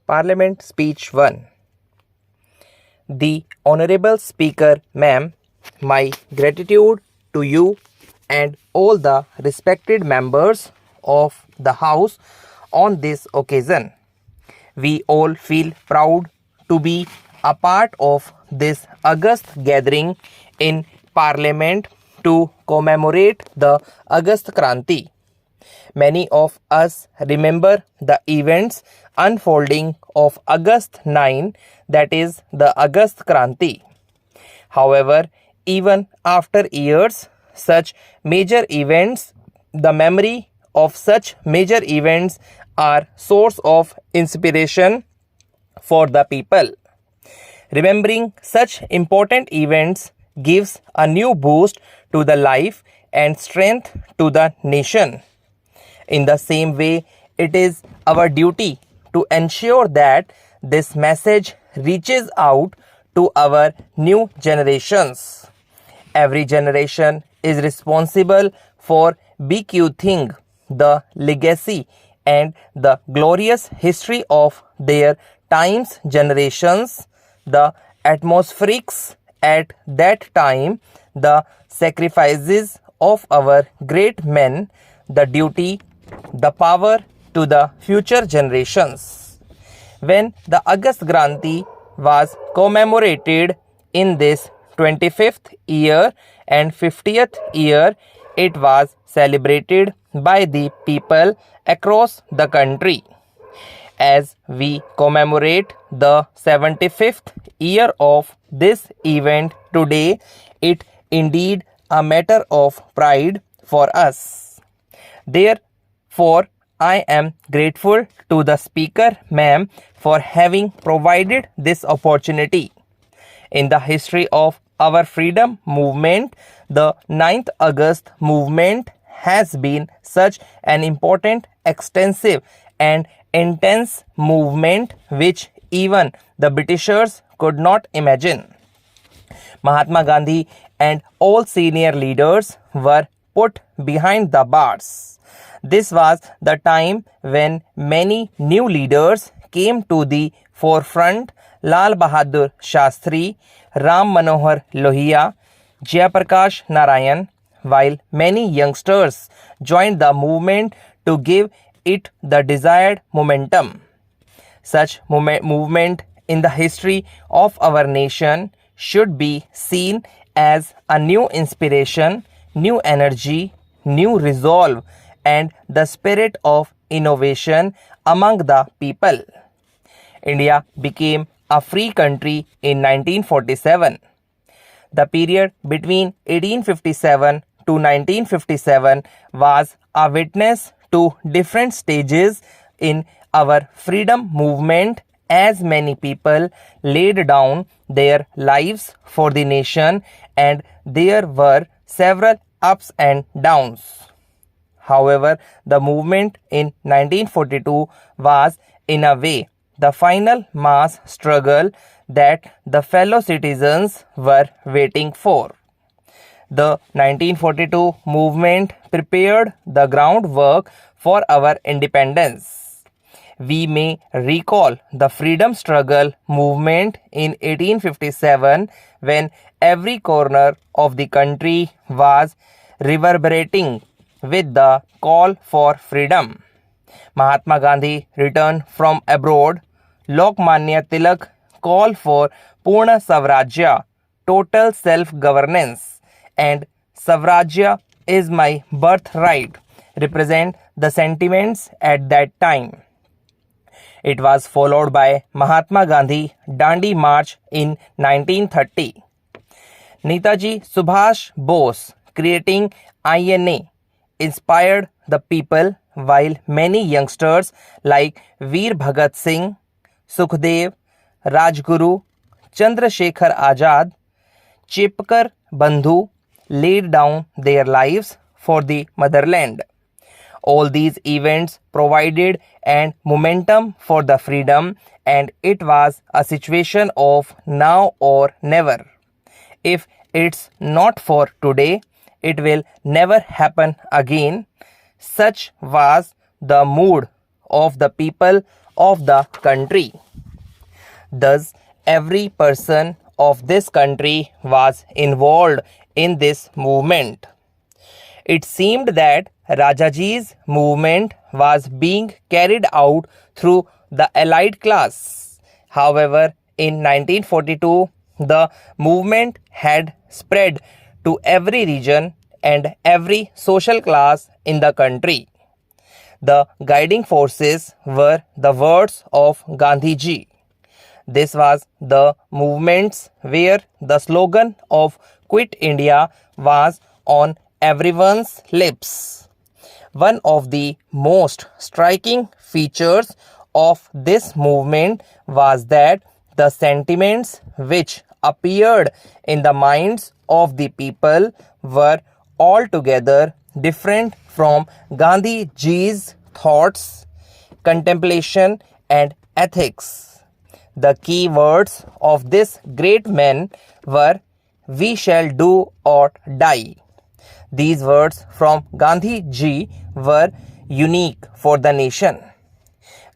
Parliament Speech 1. The Honorable Speaker, ma'am, my gratitude to you and all the respected members of the House on this occasion. We all feel proud to be a part of this august gathering in Parliament to commemorate the August Kranti. Many of us remember the events unfolding of August 9, that is the August Kranti. However, even after years, such major events, the memory of such major events are source of inspiration for the people. Remembering such important events gives a new boost to the life and strength to the nation. In the same way, it is our duty to ensure that this message reaches out to our new generations. Every generation is responsible for bequeathing the legacy and the glorious history of their time's generations, the atmospherics at that time, the sacrifices of our great men, the duty, the power to the future generations. When the August Kranti was commemorated in this 25th year and 50th year, it was celebrated by the people across the country. As we commemorate the 75th year of this event today, it indeed a matter of pride for us. Therefore, I am grateful to the Speaker, ma'am, for having provided this opportunity. In the history of our freedom movement, the 9th August movement has been such an important, extensive and intense movement which even the Britishers could not imagine. Mahatma Gandhi and all senior leaders were put behind the bars. This was the time when many new leaders came to the forefront. Lal Bahadur Shastri, Ram Manohar Lohia, Jayaprakash Narayan, while many youngsters joined the movement to give it the desired momentum. Such movement in the history of our nation should be seen as a new inspiration, new energy, new resolve, and the spirit of innovation among the people. India became a free country in 1947. The period between 1857 to 1957 was a witness to different stages in our freedom movement, as many people laid down their lives for the nation and there were several ups and downs. However, the movement in 1942 was, in a way, the final mass struggle that the fellow citizens were waiting for. The 1942 movement prepared the groundwork for our independence. We may recall the freedom struggle movement in 1857 when every corner of the country was reverberating with the call for freedom. Mahatma Gandhi returned from abroad. Lokmanya Tilak called for Poorna Swarajya, total self-governance, and Swarajya is my birthright represent the sentiments at that time. It was followed by Mahatma Gandhi Dandi March in 1930. Netaji Subhash Bose creating INA inspired the people, while many youngsters like Veer Bhagat Singh, Sukhdev, Rajguru, Chandrasekhar Azad, Chepkar Bandhu laid down their lives for the motherland. All these events provided an momentum for the freedom, and it was a situation of now or never. If it's not for today, it will never happen again. Such was the mood of the people of the country. Thus, every person of this country was involved in this movement. It seemed that Rajaji's movement was being carried out through the allied class. However, in 1942, the movement had spread to every region and every social class in the country. The guiding forces were the words of Gandhiji. This was the movements where the slogan of Quit India was on everyone's lips. One of the most striking features of this movement was that the sentiments which appeared in the minds of the people were altogether different from Gandhiji's thoughts, contemplation, and ethics. The key words of this great man were, "We shall do or die." These words from Gandhiji were unique for the nation.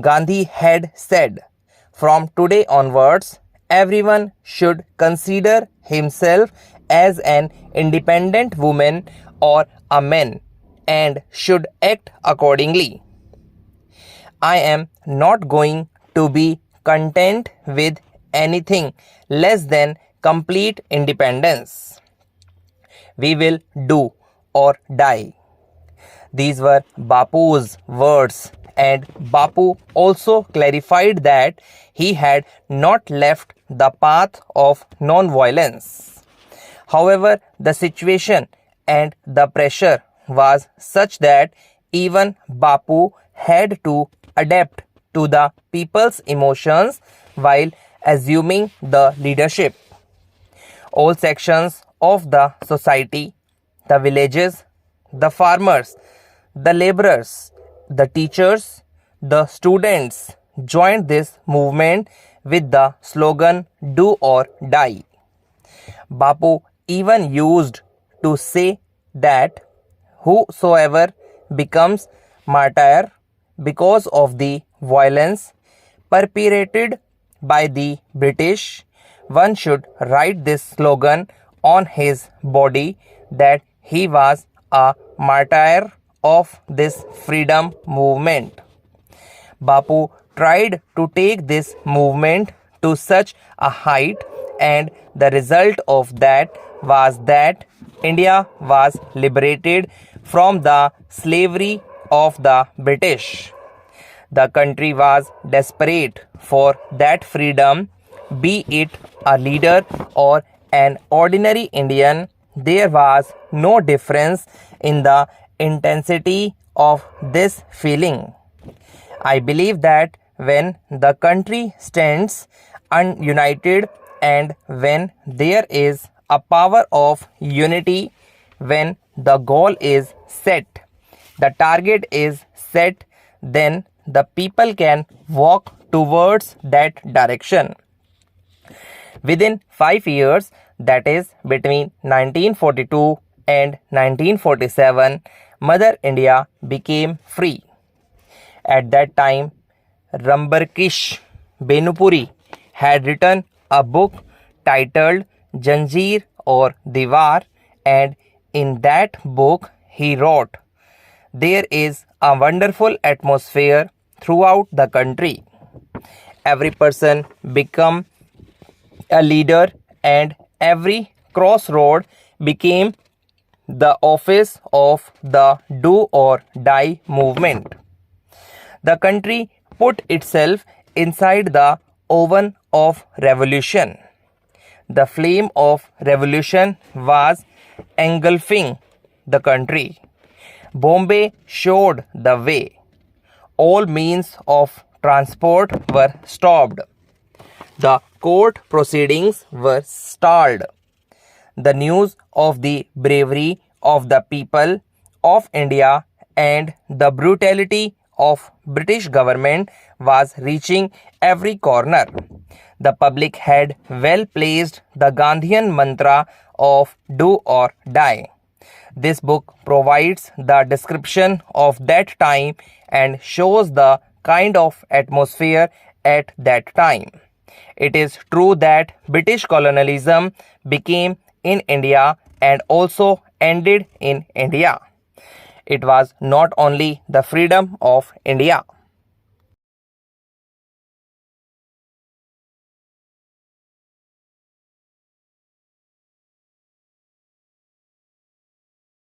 Gandhi had said, "From today onwards, everyone should consider himself as an independent woman or a man and should act accordingly. I am not going to be content with anything less than complete independence. We will do or die." These were Bapu's words, and Bapu also clarified that he had not left the path of non-violence. However, the situation and the pressure was such that even Bapu had to adapt to the people's emotions while assuming the leadership. All sections of the society, the villages, the farmers, the laborers, the teachers, the students joined this movement with the slogan "Do or Die." Bapu even used to say that whosoever becomes martyr because of the violence perpetrated by the British, one should write this slogan on his body that he was a martyr of this freedom movement. Bapu tried to take this movement to such a height, and the result of that was that India was liberated from the slavery of the British. The country was desperate for that freedom. Be it a leader or an ordinary Indian, there was no difference in the intensity of this feeling. I believe that when the country stands united and when there is a power of unity, when the goal is set, the target is set, then the people can walk towards that direction. Within 5 years, that is between 1942 and 1947, Mother India became free. At that time, Rambarkish Benupuri had written a book titled Janjeer or Diwar, and in that book he wrote, "There is a wonderful atmosphere throughout the country. Every person become a leader and every crossroad became the office of the do or die movement. The country put itself inside the oven of revolution. The flame of revolution was engulfing the country. Bombay showed the way. All means of transport were stopped. The court proceedings were stalled. The news of the bravery of the people of India and the brutality of British government was reaching every corner. The public had well placed the Gandhian mantra of do or die. This book provides the description of that time and shows the kind of atmosphere at that time. It is true that British colonialism became in India and also ended in India. It was not only the freedom of India,